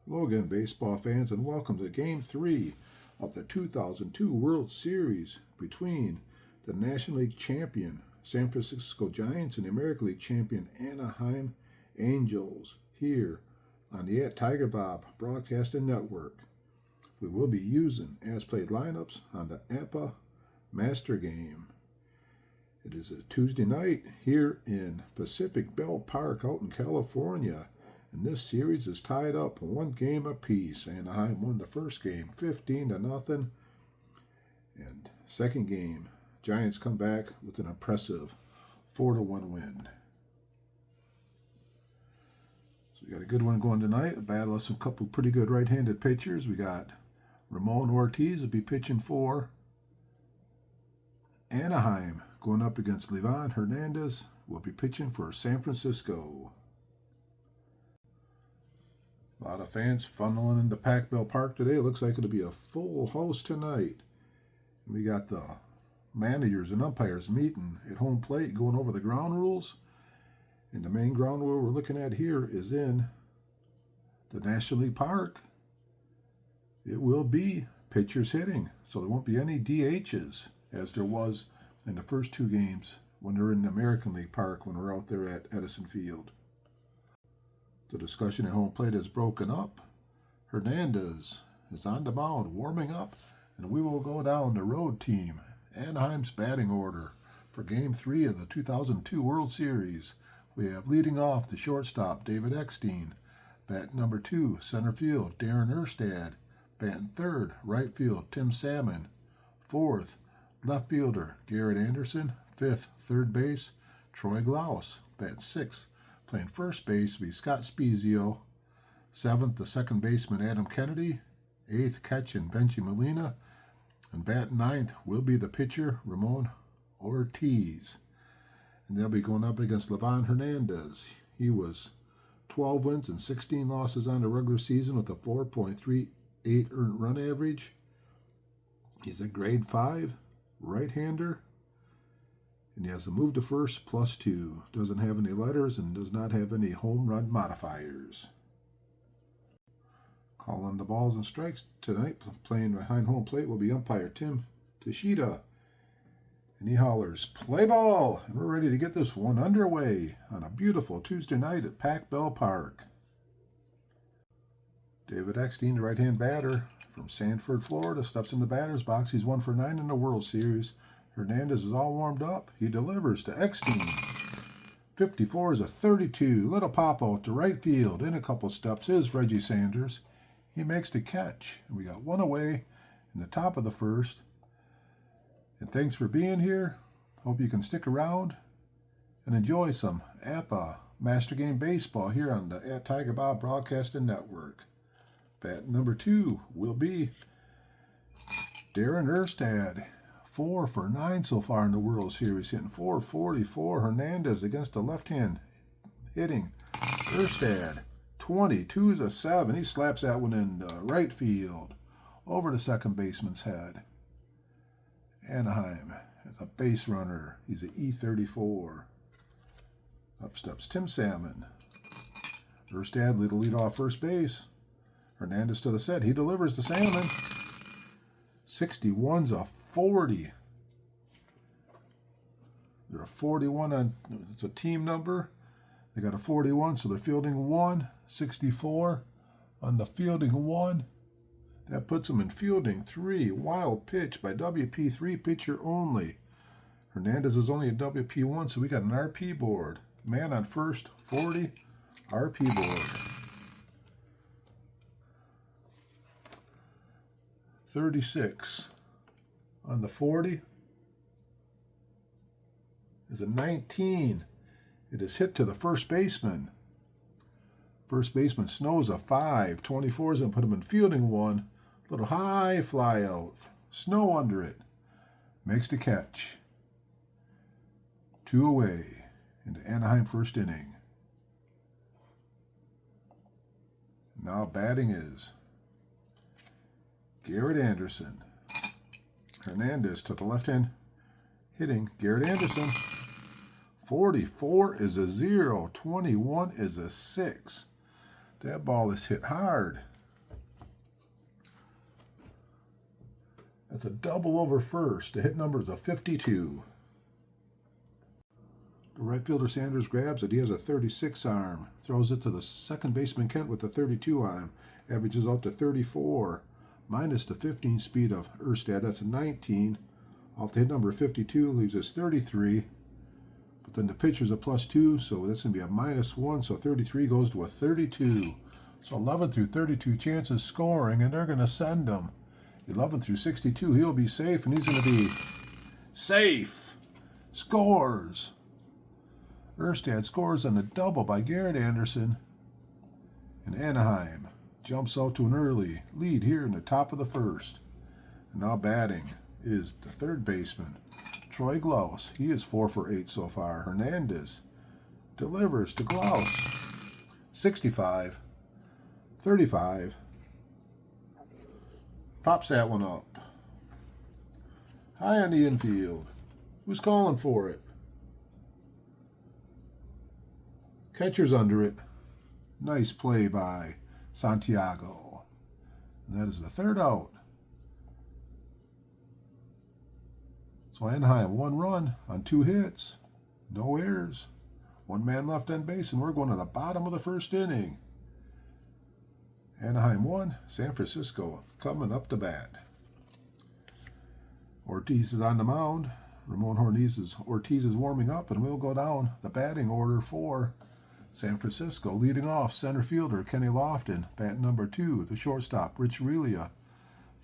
Hello again, baseball fans, and welcome to Game 3 of the 2002 World Series between the National League champion San Francisco Giants and the American League champion Anaheim Angels here on the Tigerbob Broadcasting Network. We will be using as-played lineups on the Apba Master Game. It is a Tuesday night here in Pacific Bell Park out in California. And this series is tied up 1 game apiece. Anaheim won the first game 15-0. And second game, Giants come back with an impressive 4-1 win. So we got a good one going tonight. A battle of some couple pretty good right-handed pitchers. We got Ramon Ortiz will be pitching for Anaheim, going up against Hernandez will be pitching for San Francisco. A lot of fans funneling into Pac Bell Park today. It looks like it'll be a full house tonight. We got the managers and umpires meeting at home plate, going over the ground rules. And the main ground rule we're looking at here is in the National League Park. It will be pitchers hitting, so there won't be any DHs as there was in the first 2 games when they're in the American League Park when we're out there at Edison Field. The discussion at home plate is broken up. Hernandez is on the mound, warming up, and we will go down the road team. Anaheim's batting order for Game 3 of the 2002 World Series. We have leading off the shortstop, David Eckstein. Bat number 2, center field, Darren Erstad. Batting third, right field, Tim Salmon. Fourth, left fielder, Garrett Anderson. Fifth, third base, Troy Glaus. Batting sixth, playing first base will be Scott Spiezio. 7th, the second baseman, Adam Kennedy. 8th, catching, Benji Molina. And batting 9th will be the pitcher, Ramon Ortiz. And they'll be going up against Hernandez. He was 12 wins and 16 losses on the regular season with a 4.38 earned run average. He's a grade 5 right-hander. And he has a move to first +2. Doesn't have any letters and does not have any home run modifiers. Calling the balls and strikes tonight, playing behind home plate, will be umpire Tim Tashida. And he hollers, "Play ball!" And we're ready to get this one underway on a beautiful Tuesday night at Pac Bell Park. David Eckstein, the right-hand batter from Sanford, Florida, steps in the batter's box. He's 1 for 9 in the World Series. Hernandez is all warmed up. He delivers to Eckstein. 54 is a 32. Little pop out to right field. In a couple steps is Reggie Sanders. He makes the catch. And we got 1 away in the top of the first. And thanks for being here. Hope you can stick around and enjoy some Apba Master Game Baseball here on the Tigerbob Broadcasting Network. Bat number 2 will be Darren Erstad. 4 for 9 so far in the World Series, hitting .444. Hernandez against the left hand hitting. Erstad, 22 is a 7. He slaps that one in the right field over the second baseman's head. Anaheim has a base runner. He's an E34. Up steps Tim Salmon. Erstad lead off first base. Hernandez to the set. He delivers to Salmon. 61's a 40. They're a 41 on, it's a team number. They got a 41, so they're fielding 1. 64 on the fielding 1. That puts them in fielding 3. Wild pitch by WP3, pitcher only. Hernandez is only a WP1, so we got an RP board. Man on first, 40, RP board. 36 on the 40 is a 19. It is hit to the first baseman. First baseman Snow's a 5. 24 is going to put him in fielding 1. Little high fly out. Snow under it. Makes the catch. 2 away in the Anaheim first inning. Now batting is Garrett Anderson. Hernandez to the left hand hitting. Garrett Anderson. 44 is a 0. 21 is a 6. That ball is hit hard. That's a double over first. The hit number is a 52. The right fielder Sanders grabs it. He has a 36 arm. Throws it to the second baseman Kent with a 32 arm. Averages out to 34. Minus the 15 speed of Erstad. That's a 19. Off the hit number 52 leaves us 33. But then the pitcher's a +2, so that's going to be a -1. So 33 goes to a 32. So 11 through 32 chances scoring, and they're going to send him. 11 through 62, he'll be safe, and he's going to be safe. Scores. Erstad scores on a double by Garrett Anderson. And Anaheim jumps out to an early lead here in the top of the first. And now batting is the third baseman, Troy Glaus. He is 4 for 8 so far. Hernandez delivers to Glaus. 65. 35. Pops that one up. High on the infield. Who's calling for it? Catcher's under it. Nice play by Santiago. And that is the third out. So Anaheim, 1 run on 2 hits. No errors. 1 man left on base, and we're going to the bottom of the first inning. Anaheim 1, San Francisco coming up to bat. Ortiz is on the mound. Ortiz is warming up, and we'll go down the batting order for San Francisco. Leading off, center fielder Kenny Lofton. Bat number 2, the shortstop, Rich Relia.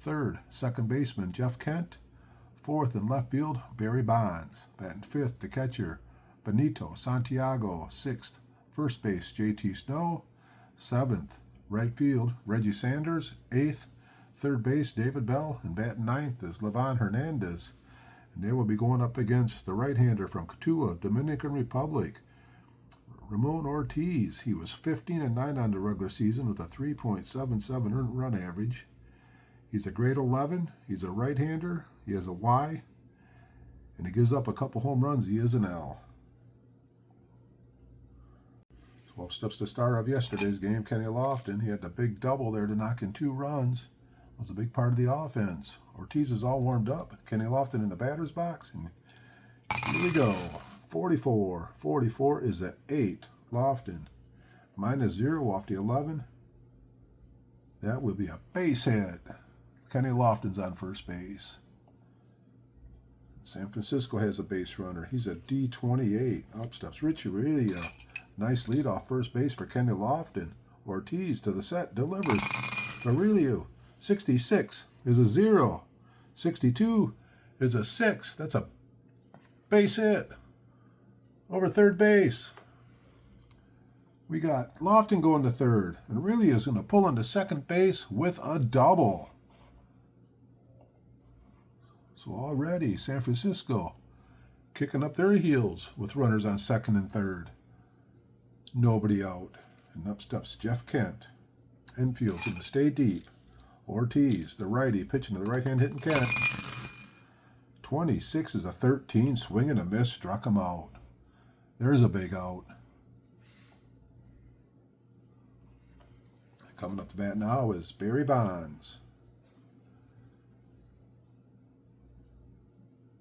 Third, second baseman Jeff Kent. Fourth in left field, Barry Bonds. Batting 5th, the catcher Benito Santiago. 6th, first base JT Snow. 7th, right field, Reggie Sanders. 8th, third base, David Bell. And batting 9th is Livan Hernandez. And they will be going up against the right-hander from Cotulla, Dominican Republic, Ramon Ortiz. He was 15-9 on the regular season with a 3.77 earned run average. He's a grade 11. He's a right-hander. He has a Y. And he gives up a couple home runs. He is an L. So up steps the star of yesterday's game, Kenny Lofton. He had the big double there to knock in 2 runs. It was a big part of the offense. Ortiz is all warmed up. Kenny Lofton in the batter's box. And here we go. 44. 44 is at 8. Lofton. -0 off the 11. That will be a base hit. Kenny Lofton's on first base. San Francisco has a base runner. He's a D28. Up steps Richie Relia. Nice lead off first base for Kenny Lofton. Ortiz to the set. Delivers. Aurelio. 66 is a 0. 62 is a 6. That's a base hit. Over third base. We got Lofton going to third. And Aurelio is going to pull into second base with a double. So already San Francisco kicking up their heels with runners on second and third. Nobody out. And up steps Jeff Kent. Infield going to stay deep. Ortiz, the righty, pitching to the right hand, hitting Kent. 26 is a 13. Swing and a miss. Struck him out. There's a big out. Coming up to bat now is Barry Bonds.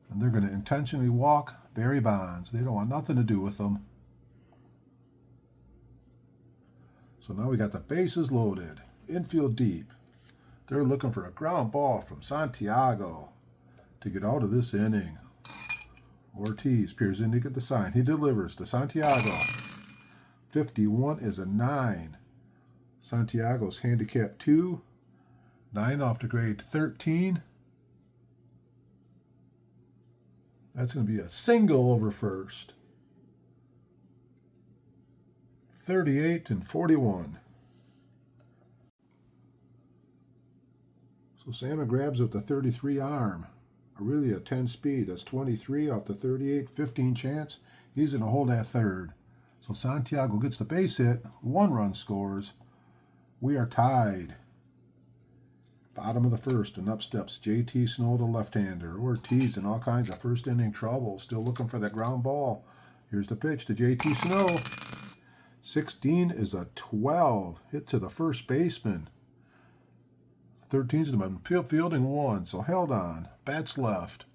And they're going to intentionally walk Barry Bonds. They don't want nothing to do with them. So now we got the bases loaded. Infield deep. They're looking for a ground ball from Santiago to get out of this inning. Ortiz peers in to get the sign. He delivers to Santiago. 51 is a 9. Santiago's handicap 2. 9 off to grade 13. That's going to be a single over first. 38 and 41. So Salmon grabs with the 33 arm. Really a 10 speed. That's 23 off the 38. 15 chance. He's going to hold that third. So Santiago gets the base hit. 1 run scores. We are tied. Bottom of the first, and up steps JT Snow, the left-hander. Ortiz in all kinds of first inning trouble. Still looking for that ground ball. Here's the pitch to JT Snow. 16 is a 12. Hit to the first baseman. 13's the man. Fielding 1, so held on. Bats left.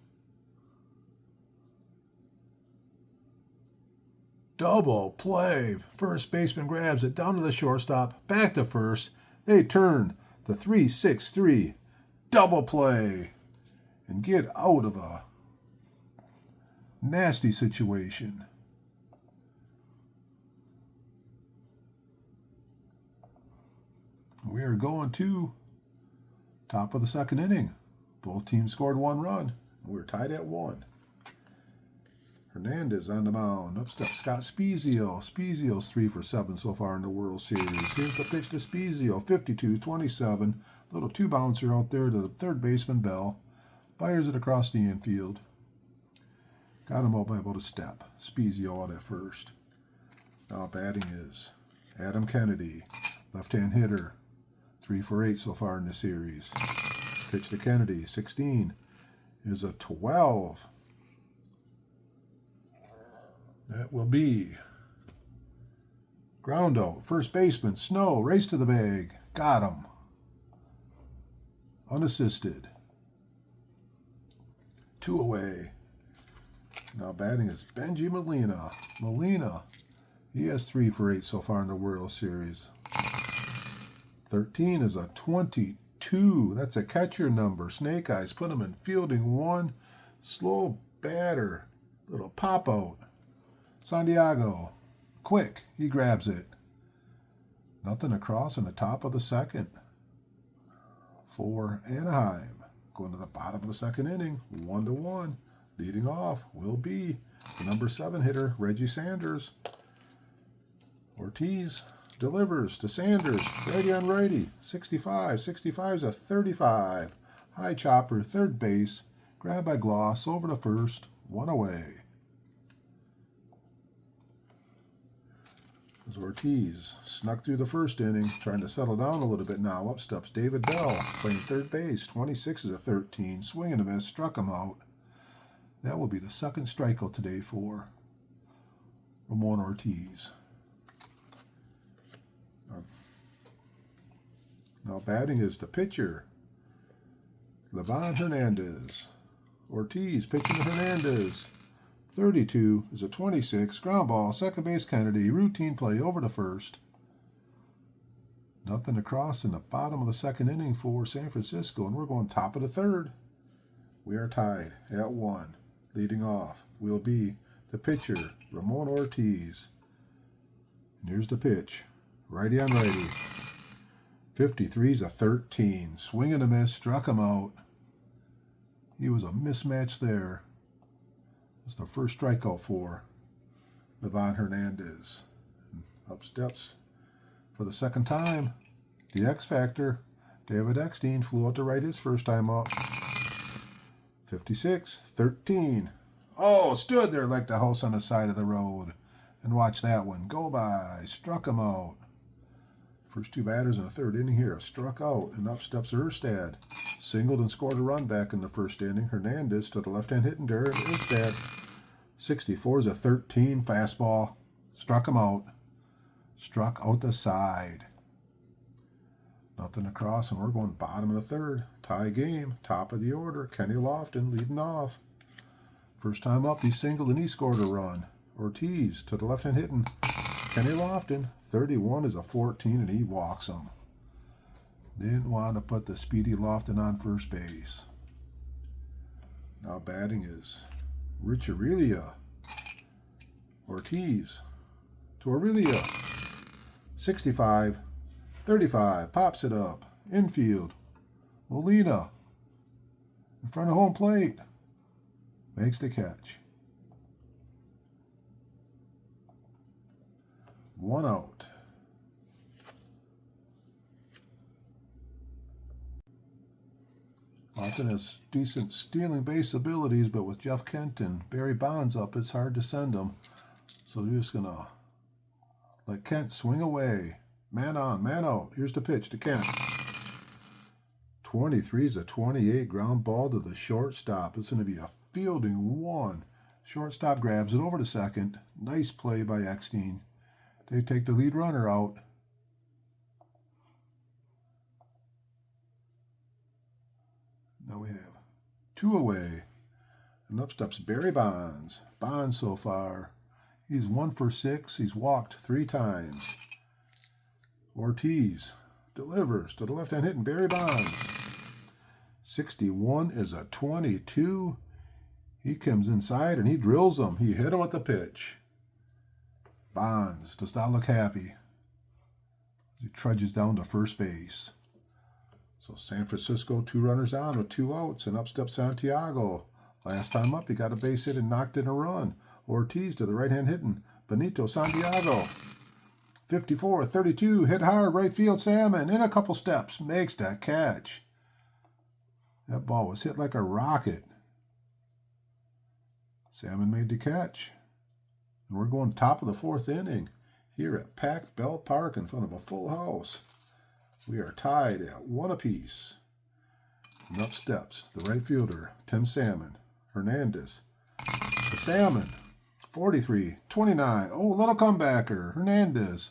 Double play. First baseman grabs it down to the shortstop. Back to first. They turn the 3-6-3. Double play. And get out of a nasty situation. We are going to top of the second inning. Both teams scored 1 run. We're tied at 1. Hernandez on the mound. Up steps Scott Spezio. Spezio's 3 for 7 so far in the World Series. Here's the pitch to Spezio. 52-27. Little 2-bouncer out there to the third baseman, Bell. Fires it across the infield. Got him out by about a step. Spezio out at first. Now batting is Adam Kennedy. Left-hand hitter. 3 for 8 so far in the series. Pitch to Kennedy. 16 is a 12. That will be ground out. First baseman, Snow, race to the bag. Got him. Unassisted. 2 away. Now batting is Benji Molina. Molina, he has 3 for 8 so far in the World Series. 13 is a 22. That's a catcher number. Snake Eyes put him in fielding 1. Slow batter. Little pop out. Santiago, quick, he grabs it. Nothing across in the top of the second. For Anaheim, going to the bottom of the second inning, 1-1. Leading off will be the number 7 hitter, Reggie Sanders. Ortiz delivers to Sanders, righty on righty, 65. 65 is a 35. High chopper, third base, grabbed by Glaus, over to first, 1 away. As Ortiz snuck through the first inning, trying to settle down a little bit now. Up steps David Bell, playing third base. 26 is a 13. Swing and a miss, struck him out. That will be the second strikeout today for Ramon Ortiz. Now batting is the pitcher, Livan Hernandez. Ortiz pitching to Hernandez. 32 is a 26. Ground ball, second base Kennedy. Routine play over to first. Nothing across in the bottom of the second inning for San Francisco, and we're going top of the third. We are tied at 1. Leading off will be the pitcher, Ramon Ortiz. And here's the pitch. Righty on righty. 53 is a 13. Swing and a miss, struck him out. He was a mismatch there. It's the first strikeout for Livan Hernandez. Up steps for the second time. The X Factor, David Eckstein, flew out to right his first time up. 56-13. Oh, stood there like the house on the side of the road. And watch that one go by. Struck him out. First 2 batters in the third inning here struck out, and up steps Erstad. Singled and scored a run back in the first inning. Hernandez to the left-hand hitting Derek Erstad. 64 is a 13 fastball. Struck him out. Struck out the side. Nothing across, and we're going bottom of the third. Tie game, top of the order. Kenny Lofton leading off. First time up, he singled and he scored a run. Ortiz to the left-hand hitting Kenny Lofton. 31 is a 14, and he walks him. Didn't want to put the speedy Lofton on first base. Now batting is Rich Aurelia. Ortiz to Aurelia. 65, 35, pops it up. Infield. Molina in front of home plate. Makes the catch. 1 out. Lofton has decent stealing base abilities, but with Jeff Kent and Barry Bonds up, it's hard to send them. So they're just going to let Kent swing away. Man on, man out. Here's the pitch to Kent. 23 is a 28. Ground ball to the shortstop. It's going to be a fielding 1. Shortstop grabs it over to second. Nice play by Eckstein. They take the lead runner out. Now we have 2 away. And up steps Barry Bonds. Bonds so far, he's 1 for 6. He's walked 3 times. Ortiz delivers to the left-hand hitting Barry Bonds. 61 is a 22. He comes inside and he drills him. He hit him with the pitch. Bonds does not look happy. He trudges down to first base. So San Francisco, 2 runners on with 2 outs, and up steps Santiago. Last time up, he got a base hit and knocked in a run. Ortiz to the right-hand hitting Benito Santiago. 54-32, hit hard, right field, Salmon, in a couple steps, makes that catch. That ball was hit like a rocket. Salmon made the catch. And we're going top of the 4th inning here at packed Bell Park in front of a full house. We are tied at 1 apiece. And up steps the right fielder, Tim Salmon. Hernandez. The Salmon. 43-29. Oh, little comebacker. Hernandez.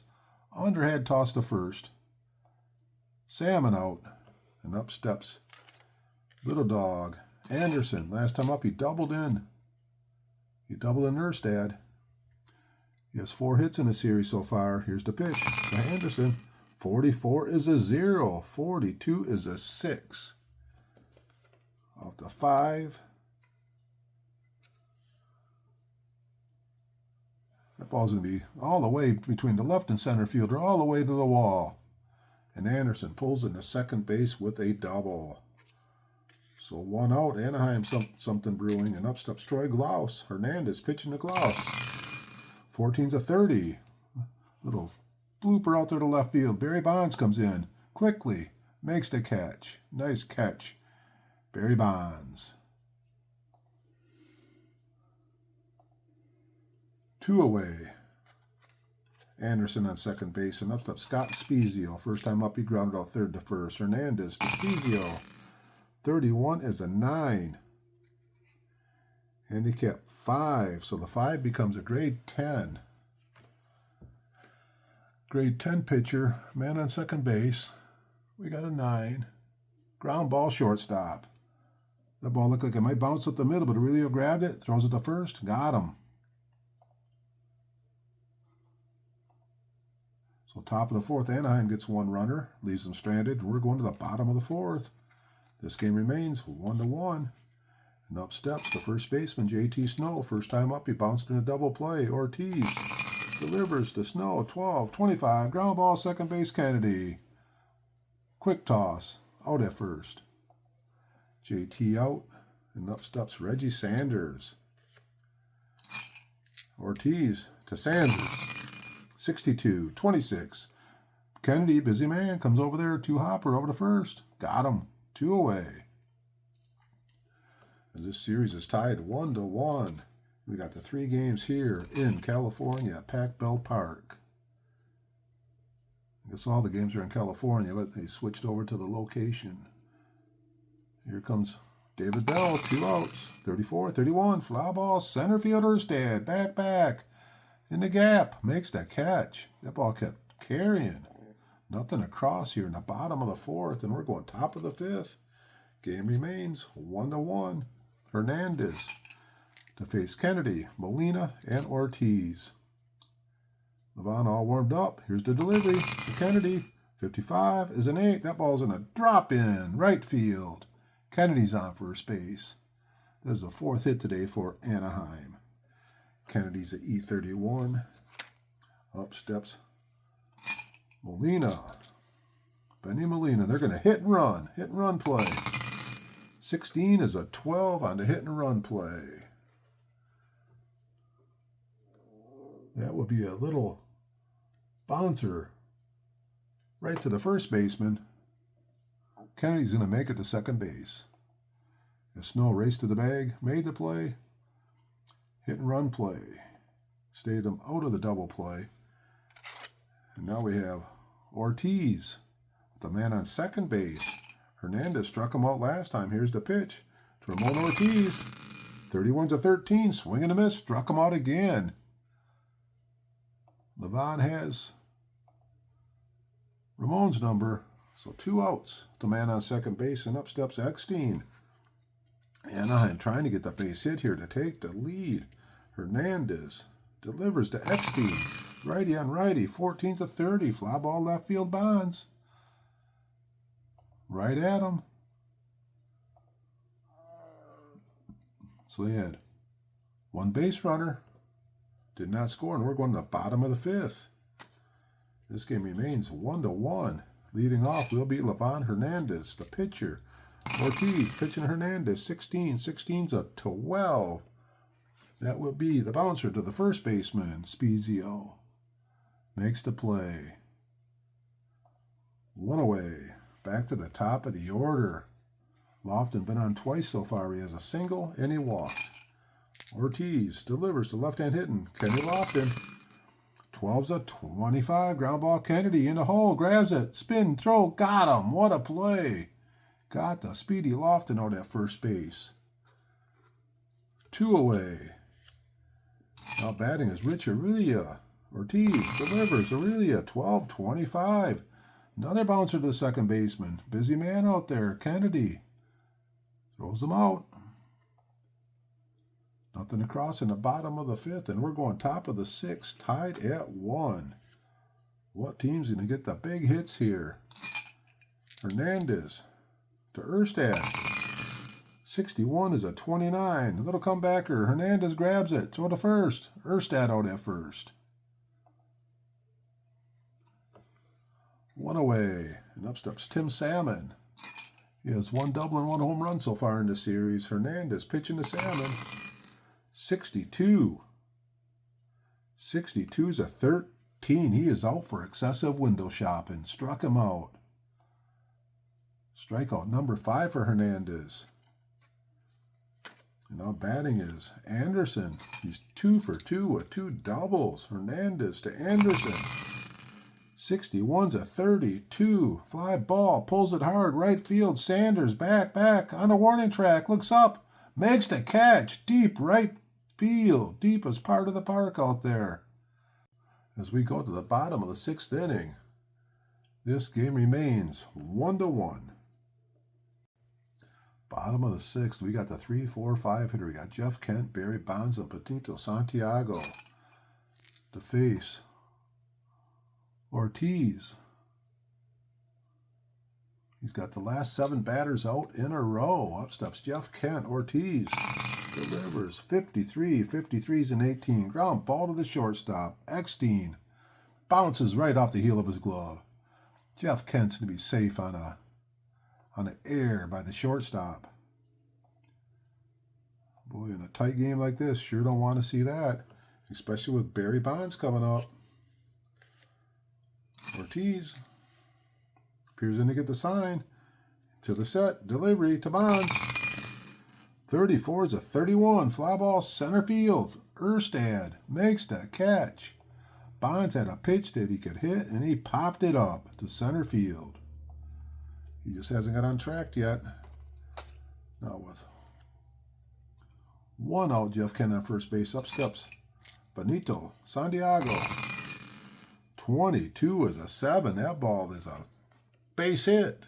Underhand toss to first. Salmon out. And up steps little Dawg. Anderson. Last time up, he doubled in. He doubled in Erstad. He has 4 hits in the series so far. Here's the pitch to Anderson. 44 is a 0. 42 is a 6. Off to 5. That ball's going to be all the way between the left and center fielder, all the way to the wall. And Anderson pulls into second base with a double. So 1 out, Anaheim something brewing, and up steps Troy Glaus. Hernandez pitching to Glaus. 14's a 30. Little blooper out there to left field. Barry Bonds comes in quickly, makes the catch. Nice catch, Barry Bonds. 2 away. Anderson on second base, and up steps Scott Spezio. First time up, he grounded out third to first. Hernandez to Spezio. 31 is a 9. Handicap 5, so the 5 becomes a grade 10. Grade 10 pitcher, man on second base. We got a 9. Ground ball, shortstop. That ball looked like it might bounce up the middle, but Aurelio grabbed it, throws it to first, got him. So top of the 4th, Anaheim gets 1 runner, leaves them stranded. We're going to the bottom of the 4th. This game remains 1-1. And up steps the first baseman, JT Snow. First time up, he bounced in a double play. Ortiz delivers to Snow. 12-25. Ground ball, second base, Kennedy. Quick toss. Out at first. JT out. And up steps Reggie Sanders. Ortiz to Sanders. 62-26. Kennedy, busy man, comes over there to Hopper over to first. Got him. 2 away. As this series is tied 1-1. We got the 3 games here in California at Pac Bell Park. I guess all the games are in California, but they switched over to the location. Here comes David Bell, 2 outs. 34-31. Fly ball, center fielder Erstad. Back. In the gap. Makes that catch. That ball kept carrying. Nothing across here in the bottom of the 4th, and we're going top of the 5th. Game remains 1-1. Hernandez to face Kennedy, Molina, and Ortiz. Levon all warmed up. Here's the delivery to Kennedy. 55 is an 8. That ball's in a drop-in right field. Kennedy's on first base. There's the 4th hit today for Anaheim. Kennedy's at E31. Up steps Molina. Benny Molina. They're going to hit and run play. 16 is a 12 on the hit and run play. That would be a little bouncer right to the first baseman. Kennedy's going to make it to second base. The Snow raced to the bag, made the play. Hit and run play. Stayed them out of the double play. And now we have Ortiz, the man on second base. Hernandez struck him out last time. Here's the pitch to Ramon Ortiz. 31's a 13. Swing and a miss. Struck him out again. Levon has Ramon's number. So 2 outs. The man on second base, and up steps Eckstein. Anaheim trying to get the base hit here to take the lead. Hernandez delivers to Eckstein. Righty on righty. 14-30. Fly ball left field Bonds. Right at him. So they had one base runner. Did not score, and we're going to the bottom of the fifth. This game remains 1-1. Leading off will be Hernandez, the pitcher. Ortiz pitching Hernandez, 16. 16's a 12. That will be the bouncer to the first baseman, Spezio. Makes the play. One away. Back to the top of the order. Lofton been on twice so far. He has a single and he walked. Ortiz delivers to left-hand hitting Kenny Lofton. 12's a 25. Ground ball Kennedy in the hole. Grabs it. Spin, throw. Got him. What a play. Got the speedy Lofton out at first base. 2 away. Now batting is Rich Aurelia. Ortiz delivers. Aurelia, 12-25. Another bouncer to the second baseman. Busy man out there. Kennedy throws him out. Nothing across in the bottom of the fifth, and we're going top of the sixth, tied at 1. What team's going to get the big hits here? Hernandez to Erstad. 61 is a 29. A little comebacker. Hernandez grabs it. Throw to first. Erstad out at first. 1 away. And up steps Tim Salmon. He has 1 double and 1 home run so far in the series. Hernandez pitching to Salmon. 62. 62 is a 13. He is out for excessive window shopping. Struck him out. Strikeout number 5 for Hernandez. And now batting is Anderson. He's 2 for 2 with 2 doubles. Hernandez to Anderson. 61's a 32. Fly ball. Pulls it hard. Right field. Sanders back on the warning track. Looks up. Makes the catch. Deep right field. Deepest part of the park out there. As we go to the bottom of the 6th inning, this game remains 1-1. Bottom of the 6th, we got the 3, 4, 5 hitter. We got Jeff Kent, Barry Bonds, and Patito Santiago to face Ortiz. He's got the last 7 batters out in a row. Up steps Jeff Kent. Ortiz delivers 53. 53's an 18. Ground ball to the shortstop. Eckstein bounces right off the heel of his glove. Jeff Kent's going to be safe on an air by the shortstop. Boy, in a tight game like this, sure don't want to see that, especially with Barry Bonds coming up. Ortiz appears in to get the sign. To the set, delivery to Bonds. 34 is a 31. Fly ball center field. Erstad makes the catch. Bonds had a pitch that he could hit, and he popped it up to center field. He just hasn't got on track yet. Now with 1 out, Jeff Kent on first base. Up steps Benito Santiago. 22 is a 7. That ball is a base hit.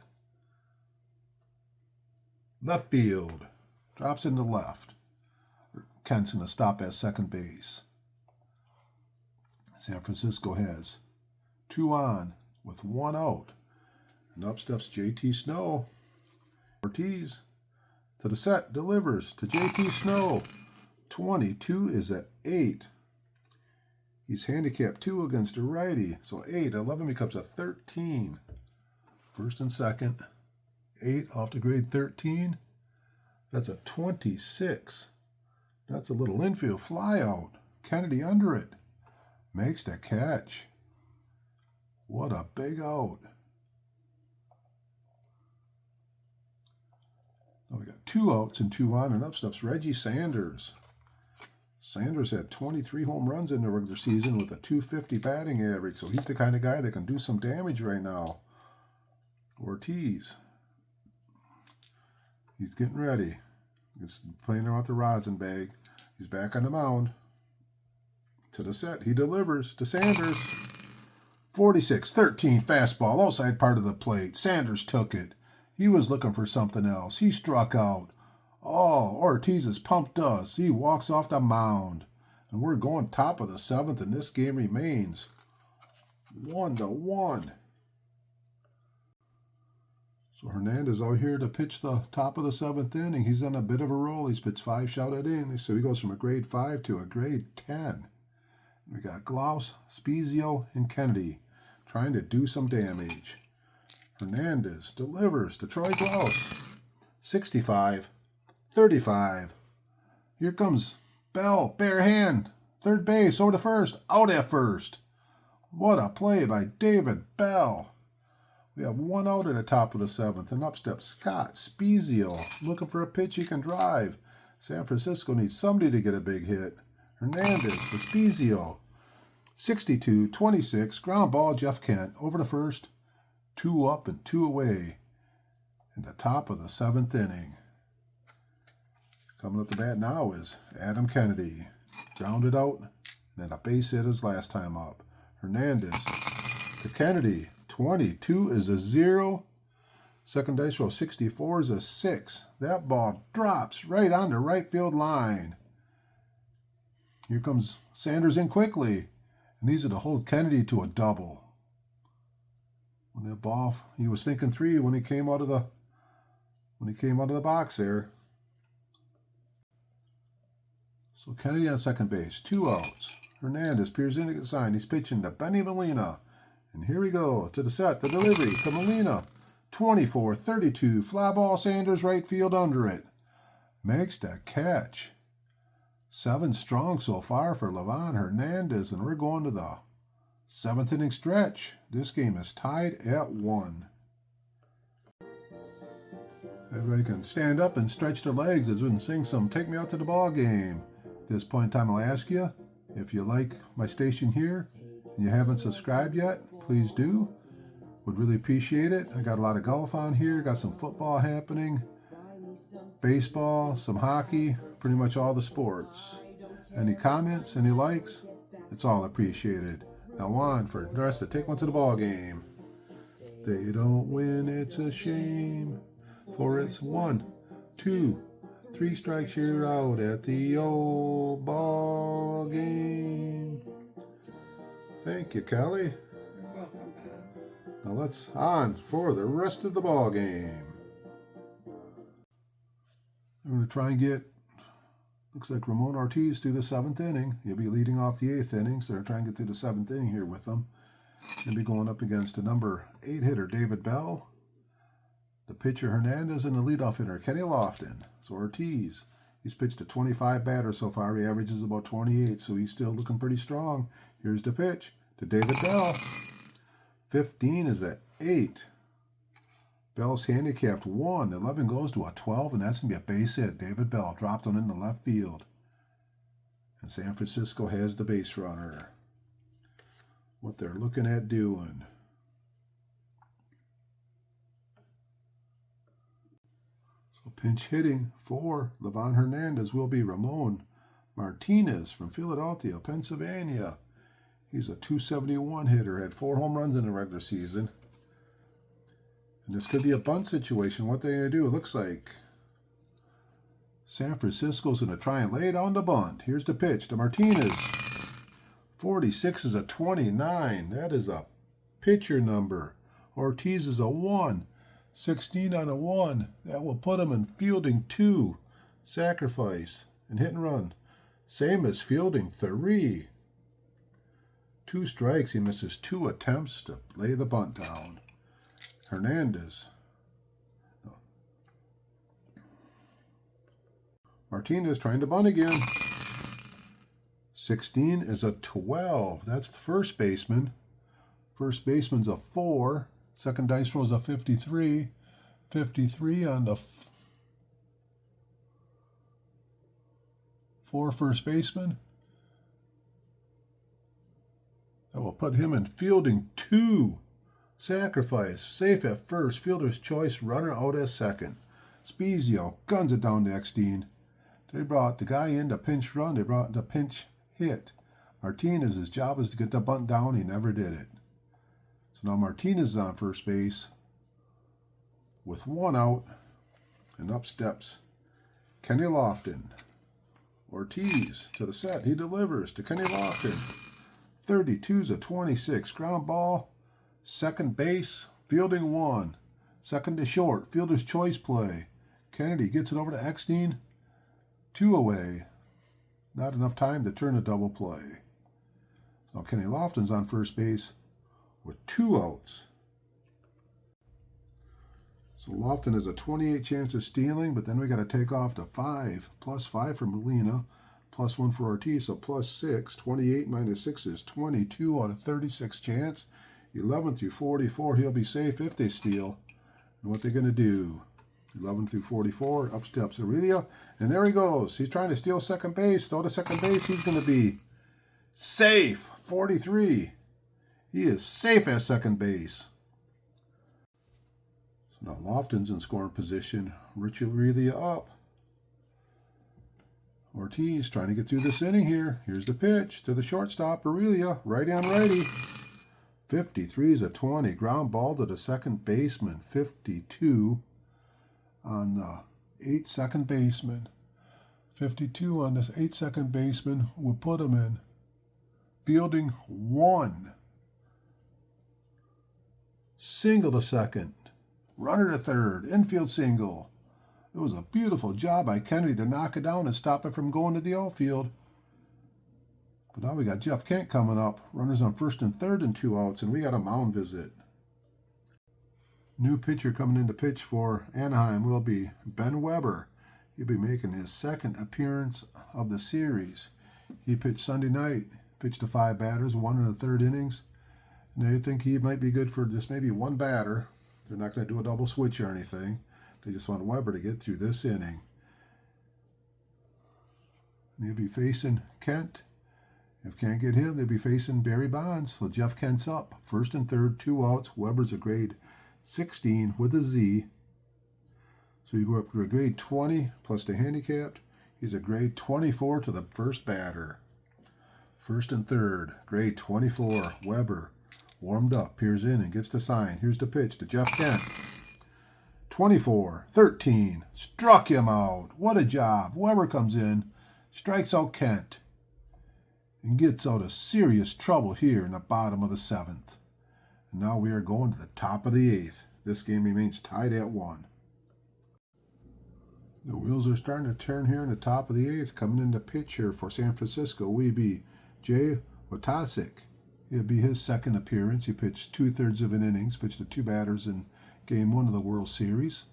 Left field. Drops into left. Kent's going to stop at second base. San Francisco has 2 on with 1 out. And up steps JT Snow. Ortiz to the set, delivers to JT Snow. 22 is at 8. He's handicapped 2 against a righty. So 8, 11 becomes a 13. First and second. 8 off to grade 13. That's a 26. That's a little infield fly out. Kennedy under it. Makes the catch. What a big out. Now we got 2 outs and 2 on, and up steps Reggie Sanders. Sanders had 23 home runs in the regular season with a .250 batting average, so he's the kind of guy that can do some damage right now. Ortiz. He's getting ready. He's playing around the rosin bag. He's back on the mound. To the set. He delivers to Sanders. 46-13 fastball outside part of the plate. Sanders took it. He was looking for something else. He struck out. Oh, Ortiz has pumped us. He walks off the mound. And we're going top of the 7th, and this game remains 1-1. So Hernandez out here to pitch the top of the 7th inning. He's on a bit of a roll. He's pitched 5 shutout innings, so he goes from a grade 5 to a grade 10. We got Glaus, Spezio, and Kennedy trying to do some damage. Hernandez delivers to Troy Glaus. 65-35. Here comes Bell, bare hand, third base, over to first, out at first. What a play by David Bell. We have 1 out at the top of the 7th, and up steps Scott Spezio, looking for a pitch he can drive. San Francisco needs somebody to get a big hit. Hernandez to Spezio. 62-26, ground ball, Jeff Kent, over to first, 2 up and 2 away in the top of the 7th inning. Coming up to bat now is Adam Kennedy. Grounded out, and then a base hit his last time up. Hernandez to Kennedy. 22 is a 0. Second dice roll, 64 is a 6. That ball drops right on the right field line. Here comes Sanders in quickly. And these are to hold Kennedy to a double. When that ball, he was thinking 3 when he came out of the box there. So Kennedy on second base, 2 outs. Hernandez peers in to get signed. He's pitching to Benny Molina. And here we go to the set, the delivery to Molina. 24-32, fly ball, Sanders right field under it. Makes the catch. 7 strong so far for Livan Hernandez, and we're going to the 7th inning stretch. This game is tied at 1. Everybody can stand up and stretch their legs as we can sing some Take Me Out to the Ball Game. At this point in time, I'll ask you, if you like my station here and you haven't subscribed yet, please do. Would really appreciate it. I got a lot of golf on here, got some football happening, baseball, some hockey, pretty much all the sports. Any comments, any likes, it's all appreciated. Now on for the rest of Take One to the Ball Game. They don't win, it's a shame, for it's 1, 2, 3 strikes, you're out at the old ball game. Thank you, Kelly. Now let's on for the rest of the ball game. We're going to try and get, looks like Ramon Ortiz through the 7th inning. He'll be leading off the 8th inning, so they're trying to get through the 7th inning here with them. He'll be going up against the number 8 hitter, David Bell, the pitcher Hernandez, and the leadoff hitter, Kenny Lofton. So Ortiz, he's pitched to 25 batters so far. He averages about 28, so he's still looking pretty strong. Here's the pitch to David Bell. 15 is at 8. Bell's handicapped 1. 11 goes to a 12, and that's going to be a base hit. David Bell dropped one into left field. And San Francisco has the base runner. What they're looking at doing. So pinch hitting for Livan Hernandez will be Ramon Martinez from Philadelphia, Pennsylvania. He's a .271 hitter, had 4 home runs in the regular season. And this could be a bunt situation. What they're going to do, it looks like San Francisco's going to try and lay down the bunt. Here's the pitch to Martinez. 46 is a 29. That is a pitcher number. Ortiz is a 1. 16 on a 1. That will put him in fielding 2. Sacrifice and hit and run. Same as fielding 3. 2 strikes. He misses 2 attempts to lay the bunt down. Hernandez. Martinez trying to bunt again. 16 is a 12. That's the first baseman. First baseman's a 4. Second dice roll is a 53. 53 on the 4 first baseman. That will put him in fielding 2. Sacrifice. Safe at first. Fielder's choice. Runner out at second. Spezio guns it down to Eckstein. They brought the guy in to pinch run. They brought the pinch hit. Martinez, his job is to get the bunt down. He never did it. So now Martinez is on first base with 1 out. And up steps Kenny Lofton. Ortiz to the set. He delivers to Kenny Lofton. 32's a 26. Ground ball. Second base. Fielding 1. Second to short. Fielder's choice play. Kennedy gets it over to Eckstein. 2 away. Not enough time to turn a double play. So Kenny Lofton's on first base with 2 outs. So Lofton has a 28 chance of stealing, but then we got to take off to 5. Plus 5 for Molina. Plus 1 for Ortiz, so plus 6. 28 minus 6 is 22 out of 36 chance. 11 through 44, he'll be safe if they steal. And what they're going to do? 11 through 44, up steps Aurelia. And there he goes. He's trying to steal second base. Throw to second base. He's going to be safe. 43. He is safe at second base. So now Lofton's in scoring position. Rich Aurelia up. Ortiz trying to get through this inning here. Here's the pitch to the shortstop, Aurelia. Righty on righty. 53 is a 20. Ground ball to the second baseman. 52 on the 8 second baseman. 52 on this 8 second baseman will put him in fielding 1. Single to second. Runner to third. Infield single. It was a beautiful job by Kennedy to knock it down and stop it from going to the outfield. But now we got Jeff Kent coming up. Runners on first and third and 2 outs, and we got a mound visit. New pitcher coming in to pitch for Anaheim will be Ben Weber. He'll be making his second appearance of the series. He pitched Sunday night, pitched to 5 batters, 1 1/3 innings. And they think he might be good for just maybe 1 batter. They're not going to do a double switch or anything. They just want Weber to get through this inning. And he'll be facing Kent. If Kent get him, they'll be facing Barry Bonds. So Jeff Kent's up. First and third, 2 outs. Weber's a grade 16 with a Z. So you go up to a grade 20 plus the handicapped. He's a grade 24 to the first batter. First and third, grade 24. Weber warmed up, peers in and gets the sign. Here's the pitch to Jeff Kent. 24-13. Struck him out. What a job. Weber comes in, strikes out Kent, and gets out of serious trouble here in the bottom of the 7th. And now we are going to the top of the 8th. This game remains tied at 1. The wheels are starting to turn here in the top of the 8th. Coming into pitch here for San Francisco will be Jay Watasic. It'll be his second appearance. He pitched 2/3 of an innings, pitched to 2 batters in Game 1 of the World Series.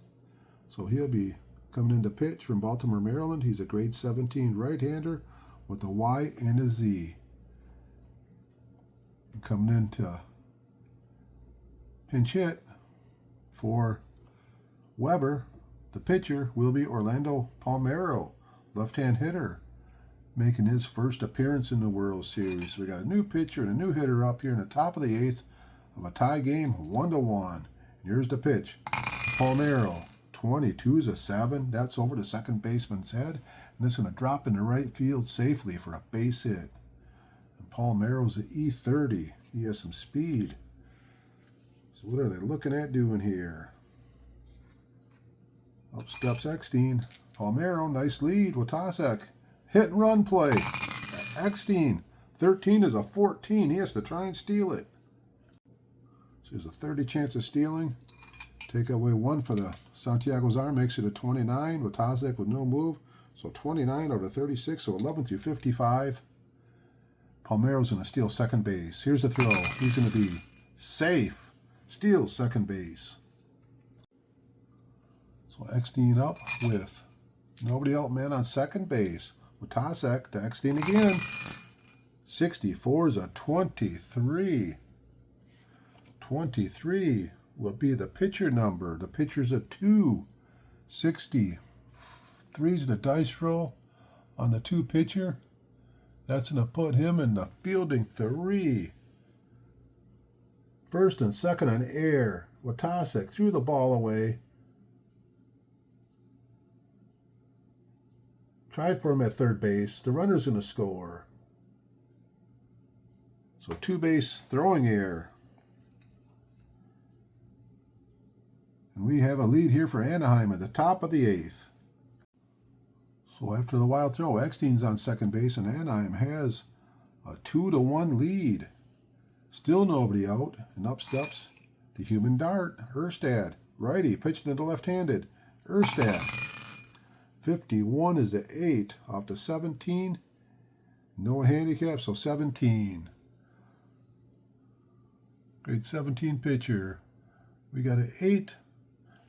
So he'll be coming into pitch from Baltimore, Maryland. He's a grade 17 right-hander with a Y and a Z. And coming into pinch hit for Weber, the pitcher will be Orlando Palmeiro, left-hand hitter, making his first appearance in the World Series. We got a new pitcher and a new hitter up here in the top of the 8th of a tie game, 1-1. Here's the pitch. Palmeiro, 22's a 7. That's over the second baseman's head. And it's going to drop into right field safely for a base hit. And Palmeiro's an E30. He has some speed. So what are they looking at doing here? Up steps Eckstein. Palmeiro, nice lead. Watasic. Hit and run play. Eckstein, 13 is a 14. He has to try and steal it. So there's a 30 chance of stealing. Take away 1 for the Santiago's arm, makes it a 29. Watasic with no move. So 29 out of 36, so 11 through 55. Palmeiro's going to steal second base. Here's the throw. He's going to be safe. Steals second base. So Eckstein up with nobody out, man, on second base. Watasic to Eckstein again. 64 is a 23. 23 will be the pitcher number. The pitcher's a 2. 63's the dice roll on the 2 pitcher. That's going to put him in the fielding 3. First and second on air. Watasic threw the ball away. Tried for him at third base. The runner's going to score. So 2-base throwing error. And we have a lead here for Anaheim at the top of the 8th. So after the wild throw, Eckstein's on second base, and Anaheim has a 2-1 lead. Still nobody out, and up steps the human dart, Erstad. Righty, pitching into left-handed. Erstad. 51 is the 8 off to 17. No handicap, so 17. Grade 17 pitcher. We got an 8.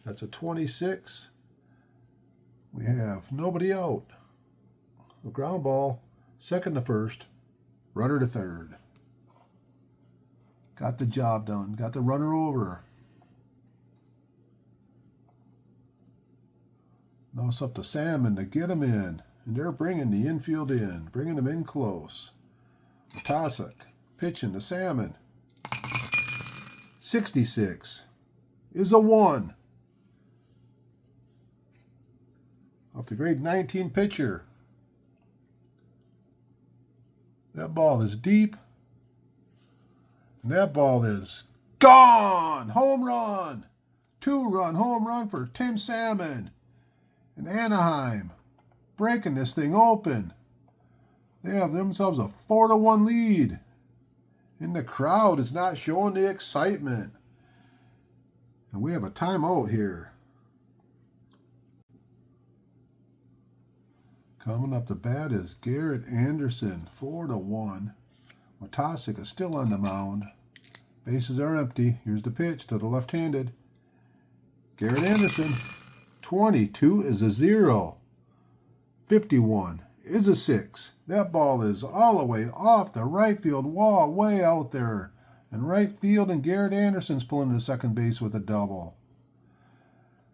That's a 26. We have nobody out. A ground ball, second to first, runner to third. Got the job done. Got the runner over. Now it's up to Salmon to get him in. And they're bringing the infield in. Bringing them in close. Matic pitching to Salmon. 66 is a 1. Off the grade 19 pitcher. That ball is deep. And that ball is gone. Home run. 2-run home run for Tim Salmon. And Anaheim breaking this thing open. They have themselves a 4-1 lead. And the crowd is not showing the excitement. And we have a timeout here. Coming up to bat is Garrett Anderson, 4-1. Matic is still on the mound. Bases are empty. Here's the pitch to the left-handed. Garrett Anderson, 22 is a 0. 51 is a 6. That ball is all the way off the right field wall, way out there. And right field, and Garrett Anderson's pulling to second base with a double.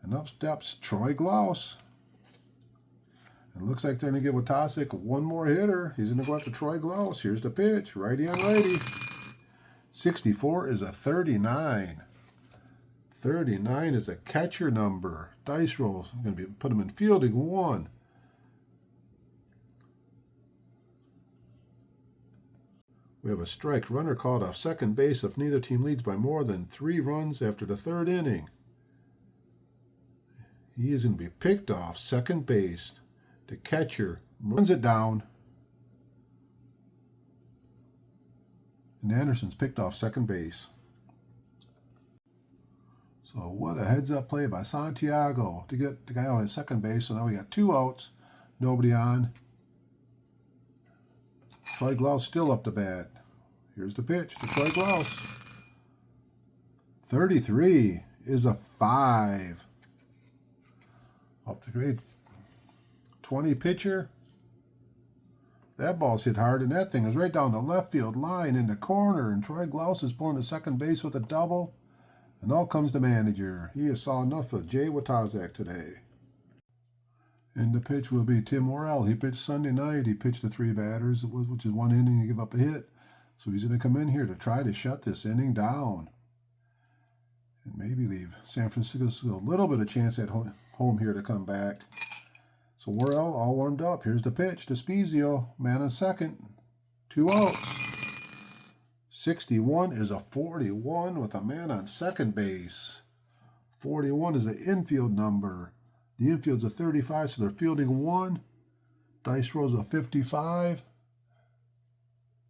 And up steps Troy Glaus. It looks like they're going to give Matic one more hitter. He's going to go after Troy Glaus. Here's the pitch. Righty on righty. 64 is a 39. 39 is a catcher number. Dice rolls. Going to put him in fielding 1. We have a strike. Runner called off second base if neither team leads by more than 3 runs after the 3rd inning. He is going to be picked off second base. The catcher runs it down. And Anderson's picked off second base. So what a heads-up play by Santiago to get the guy out at second base. So now we got 2 outs. Nobody on. Troy Glaus still up to bat. Here's the pitch to Troy Glaus. 33 is a 5. Off the grade 20 pitcher. That ball's hit hard, and that thing is right down the left field line in the corner, and Troy Glaus is pulling to second base with a double. And all comes the manager. He has saw enough of Jay Watazak today. And the pitch will be Tim Morrell. He pitched Sunday night. He pitched to 3 batters, which is 1 inning to give up a hit. So he's going to come in here to try to shut this inning down. And maybe leave San Francisco a little bit of chance at home here to come back. So Morrell all warmed up. Here's the pitch to Spezio. Man on second. 2 outs. 61 is a 41 with a man on second base. 41 is an infield number. The infield's a 35, so they're fielding 1. Dice rolls a 55.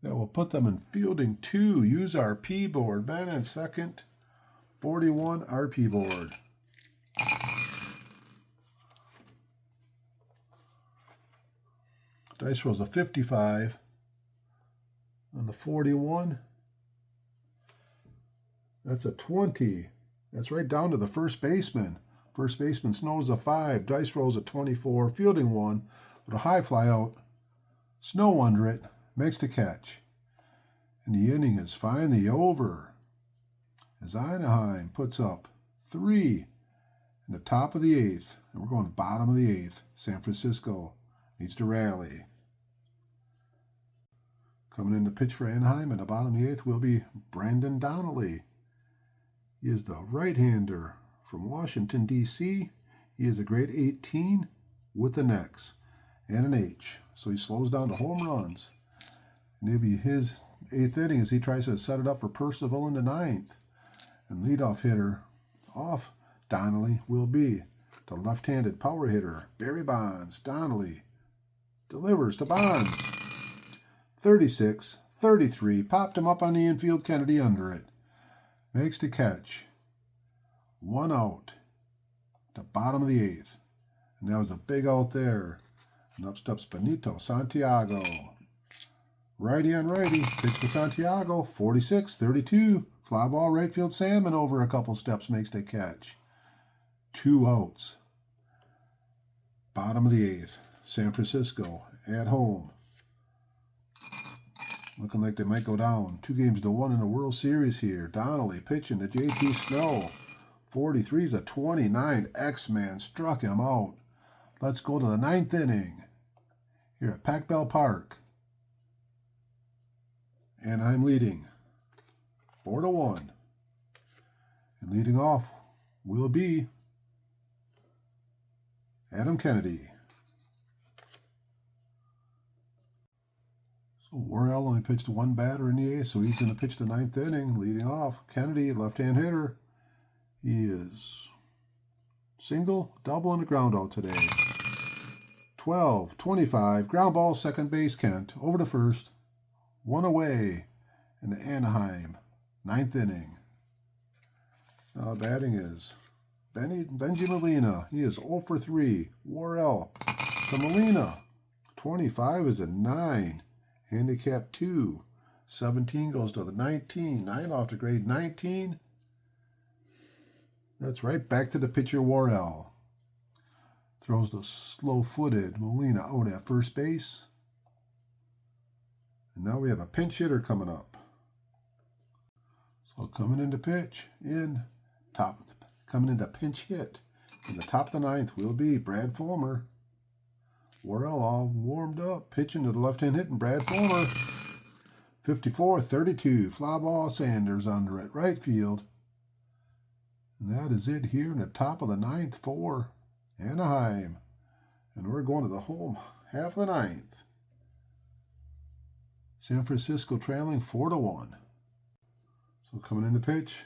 That will put them in fielding 2. Use our P board. Man on second. 41 RP board. Dice rolls a 55 on the 41. That's a 20. That's right down to the first baseman. First baseman snows a 5. Dice rolls a 24. Fielding 1 with a high fly out. Snow under it. Makes the catch. And the inning is finally over. As Anaheim puts up 3 in the top of the 8th. And we're going bottom of the 8th. San Francisco needs to rally. Coming in to pitch for Anaheim in the bottom of the 8th will be Brandon Donnelly. He is the right-hander from Washington, D.C. He is a grade 18 with an X and an H. So he slows down to home runs. And it'll be his 8th inning as he tries to set it up for Percival in the 9th. And leadoff hitter off Donnelly will be the left-handed power hitter, Barry Bonds. Donnelly delivers to Bonds. 36, 33, popped him up on the infield, Kennedy under it. Makes the catch. 1 out. The bottom of the 8th. And that was a big out there. And up steps Benito Santiago. Righty on righty. Pitch to Santiago. 46, 32. Fly ball right field. Salmon over a couple steps makes the catch. 2 outs. Bottom of the 8th. San Francisco at home. Looking like they might go down. 2-1 in the World Series here. Donnelly pitching to JT Snow. 43's a 29. X-Man struck him out. Let's go to the 9th inning. Here at Pac Bell Park. Anaheim leading 4-1. And leading off will be Adam Kennedy. So Worrell only pitched 1 batter in the 8th, so he's going to pitch the 9th inning. Leading off, Kennedy, left-hand hitter. He is single, double, and a ground out today. 12, 25, ground ball, second base, Kent. Over to first. 1 away in the Anaheim, 9th inning. Now batting is Benji Molina. He is 0 for 3. Worrell to Molina. 25 is a 9. Handicap 2. 17 goes to the 19. 9 off to grade 19. That's right, back to the pitcher Worrell. Throws the slow-footed Molina out at first base. And now we have a pinch hitter coming up. So coming into pitch coming into pinch hit in the top of the 9th will be Brad Fulmer. Worrell all warmed up, pitching to the left-hand hitting Brad Fulmer. 54-32, fly ball, Sanders under it, right field. And that is it here in the top of the 9th for Anaheim. And we're going to the home half of the 9th. San Francisco trailing 4-1. So coming into pitch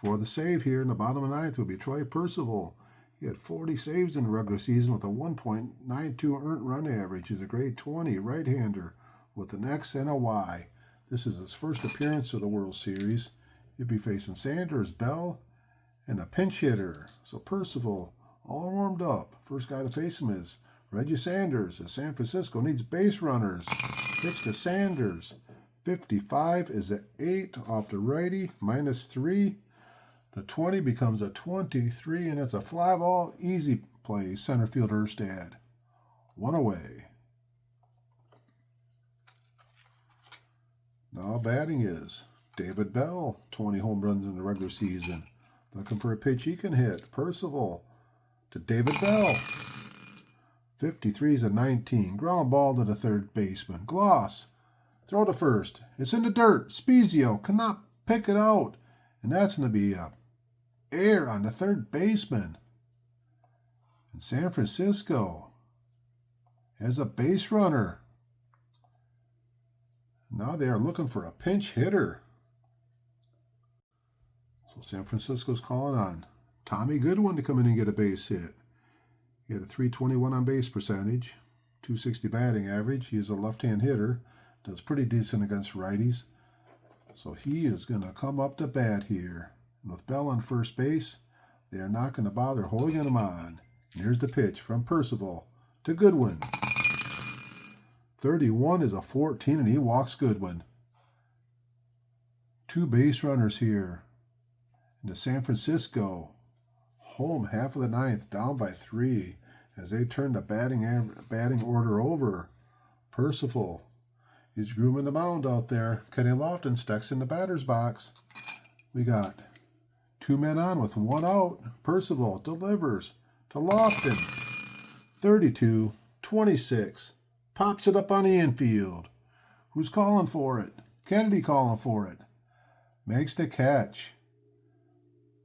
for the save here in the bottom of the 9th will be Troy Percival. He had 40 saves in the regular season with a 1.92 earned run average. He's a grade 20 right-hander with an X and a Y. This is his first appearance of the World Series. He'll be facing Sanders, Bell, and a pinch hitter. So Percival all warmed up. First guy to face him is Reggie Sanders, as San Francisco needs base runners. Pitch to Sanders. 55 is an 8 off the righty, -3. The 20 becomes a 23, and it's a fly ball. Easy play, center fielder Erstad. 1 away. Now batting is David Bell, 20 home runs in the regular season. Looking for a pitch he can hit. Percival to David Bell. 53 is a 19. Ground ball to the third baseman. Glaus. Throw to first. It's in the dirt. Spezio cannot pick it out. And that's going to be a error on the third baseman. And San Francisco has a base runner. Now they are looking for a pinch hitter. So San Francisco's calling on Tommy Goodwin to come in and get a base hit. He had a .321 on base percentage, .260 batting average. He is a left-hand hitter. Does pretty decent against righties. So he is going to come up to bat here. And with Bell on first base, they are not going to bother holding him on. And here's the pitch from Percival to Goodwin. 31 is a 14, and he walks Goodwin. 2 base runners here. And the San Francisco home half of the 9th, down by 3 as they turn the batting order over. Percival, he's grooming the mound out there. Kenny Lofton stacks in the batter's box. We got 2 men on with 1 out. Percival delivers to Lofton. 32-26. Pops it up on the infield. Who's calling for it? Kennedy calling for it. Makes the catch.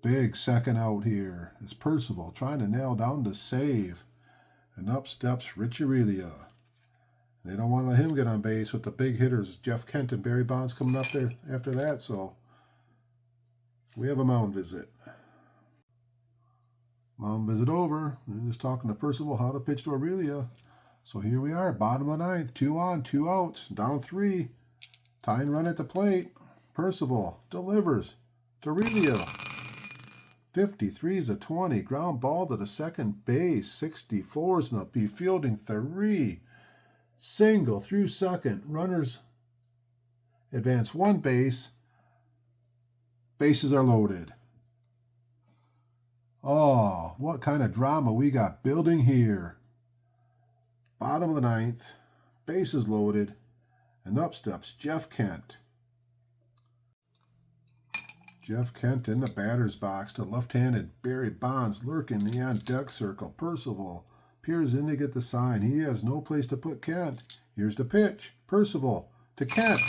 Big second out here is Percival trying to nail down the save. And up steps Rich Aurelia. They don't want to let him get on base with the big hitters, Jeff Kent and Barry Bonds coming up there after that. So we have a mound visit. Mound visit over. They're just talking to Percival how to pitch to Aurelia. So here we are, bottom of the ninth, 2 on, 2 outs, down 3. Tying run at the plate. Percival delivers to Relio. 53 is a 20. Ground ball to the second base. 64 is an upbeat fielding 3. Single through second. Runners advance 1 base. Bases are loaded. Oh, what kind of drama we got building here. Bottom of the ninth. Bases loaded. And up steps Jeff Kent. Jeff Kent in the batter's box to left-handed Barry Bonds lurking in the on-deck circle. Percival peers in to get the sign. He has no place to put Kent. Here's the pitch. Percival to Kent.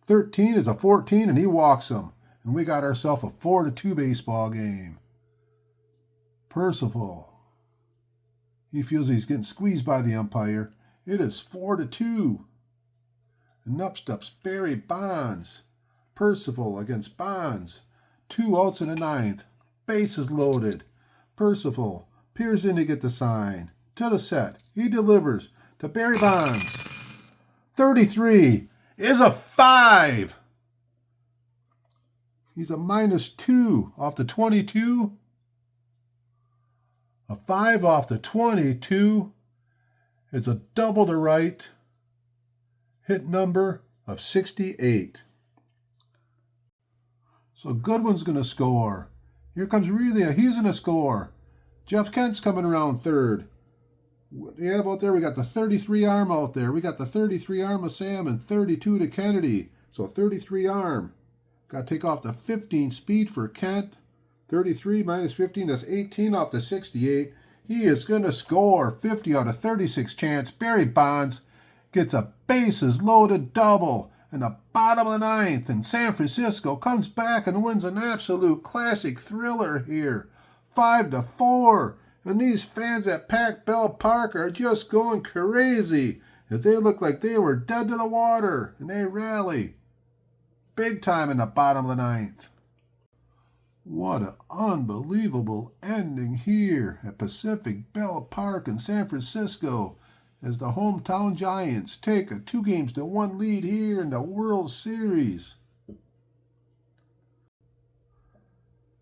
13 is a 14, and he walks him. And we got ourselves a 4-2 baseball game. Percival. He feels he's getting squeezed by the umpire. It is 4-2. And up steps Barry Bonds. Percival against Bonds. 2 outs in the ninth. Bases loaded. Percival peers in to get the sign. To the set. He delivers to Barry Bonds. 33 is a 5. He's a -2 off the 22. A 5 off the 22. It's a double to right. Hit number of 68. So Goodwin's going to score. Here comes Relia. He's going to score. Jeff Kent's coming around third. What do you have out there? We got the 33 arm out there. We got the 33 arm of Salmon, 32 to Kennedy. So 33 arm. Got to take off the 15 speed for Kent. 33 minus 15, that's 18 off the 68. He is going to score. 50 out of 36 chance. Barry Bonds gets a bases loaded double in the bottom of the ninth, and San Francisco comes back and wins an absolute classic thriller here, 5-4. And these fans at Pac Bell Park are just going crazy as they look like they were dead to the water, and they rally big time in the bottom of the ninth. What an unbelievable ending here at Pacific Bell Park in San Francisco, as the hometown Giants take a 2-1 lead here in the World Series.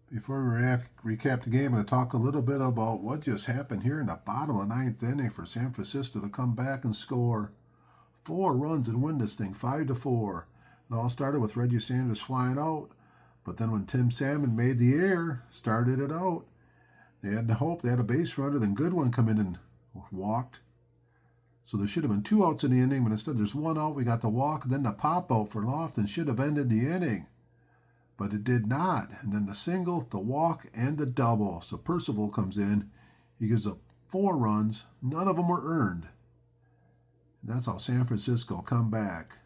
Before we recap the game, I'm going to talk a little bit about what just happened here in the bottom of the ninth inning for San Francisco to come back and score 4 runs and win this thing 5-4. It all started with Reggie Sanders flying out, but then when Tim Salmon made the error, started it out, they had the hope they had a base runner, then Goodwin come in and walked. So there should have been 2 outs in the inning, but instead there's 1 out. We got the walk, then the pop out for Lofton should have ended the inning. But it did not. And then the single, the walk, and the double. So Percival comes in. He gives up 4 runs. None of them were earned. And that's how San Francisco come back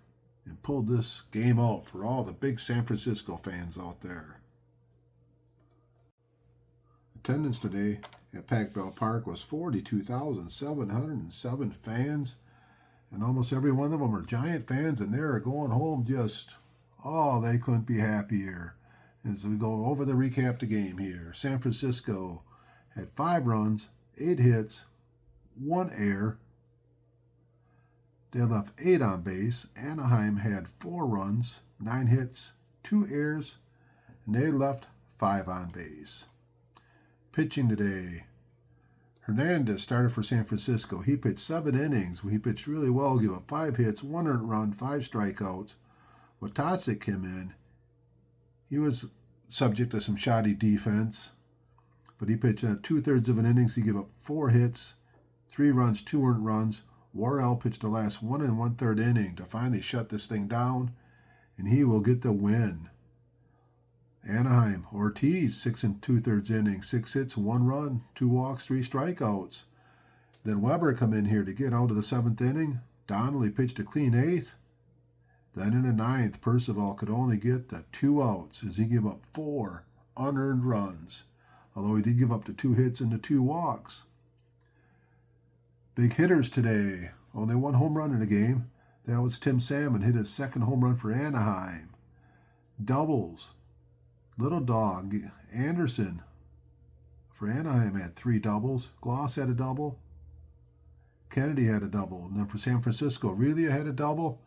and pulled this game out for all the big San Francisco fans out there. Attendance today at Pac Bell Park was 42,707 fans, and almost every one of them are Giant fans, and they're going home just, they couldn't be happier. As we go over the recap the game here, San Francisco had 5 runs, 8 hits, 1 error. They left 8 on base. Anaheim had 4 runs, 9 hits, 2 errors, and they left 5 on base. Pitching today, Hernandez started for San Francisco. He pitched 7 innings. He pitched really well, gave up 5 hits, 1 earned run, 5 strikeouts. Matic came in. He was subject to some shoddy defense, but he pitched 2/3 of an innings. He gave up 4 hits, 3 runs, 2 earned runs. Worrell pitched the last 1 1/3 inning to finally shut this thing down, and he will get the win. Anaheim, Ortiz, 6 2/3 innings, 6 hits, 1 run, 2 walks, 3 strikeouts. Then Weber come in here to get out of the 7th inning. Donnelly pitched a clean 8th. Then in the 9th, Percival could only get the 2 outs as he gave up 4 unearned runs, although he did give up the 2 hits and the 2 walks. Big hitters today. Only 1 home run in the game. That was Tim Salmon, hit his 2nd home run for Anaheim. Doubles. Little Dawg, Anderson for Anaheim had 3 doubles. Glaus had a double. Kennedy had a double. And then for San Francisco, Relia had a double.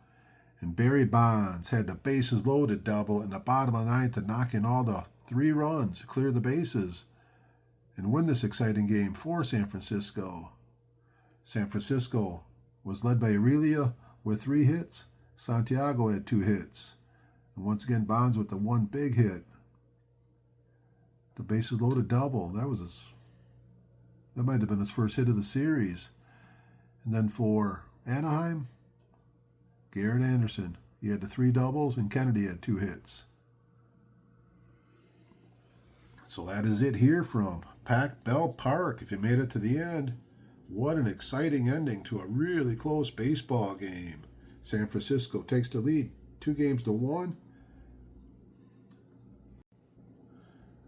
And Barry Bonds had the bases loaded double in the bottom of the ninth to knock in all the 3 runs, clear the bases, and win this exciting game for San Francisco. San Francisco was led by Aurelia with 3 hits. Santiago had 2 hits. And once again, Bonds with the 1 big hit. The bases loaded double. That might have been his first hit of the series. And then for Anaheim, Garrett Anderson. He had the 3 doubles, and Kennedy had 2 hits. So that is it here from Pac Bell Park. If you made it to the end, what an exciting ending to a really close baseball game. San Francisco takes the lead 2-1.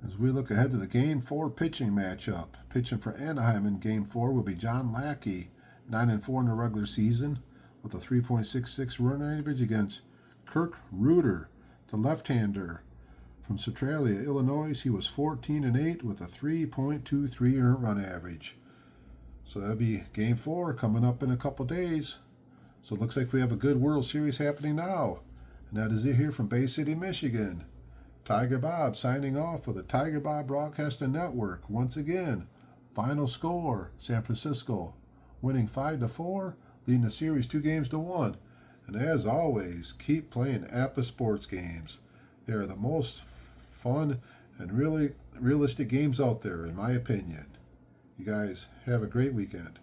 As we look ahead to the Game 4 pitching matchup, pitching for Anaheim in Game 4 will be John Lackey, 9-4 in the regular season, with a 3.66 run average against Kirk Reuter, the left-hander from Centralia, Illinois. He was 14-8 with a 3.23 earned run average. So that'll be Game 4 coming up in a couple days. So it looks like we have a good World Series happening now. And that is it here from Bay City, Michigan. Tigerbob signing off for the Tigerbob Broadcasting Network. Once again, final score, San Francisco winning 5-4, leading the series 2-1. And as always, keep playing Apba sports games. They are the most fun and really realistic games out there, in my opinion. You guys have a great weekend.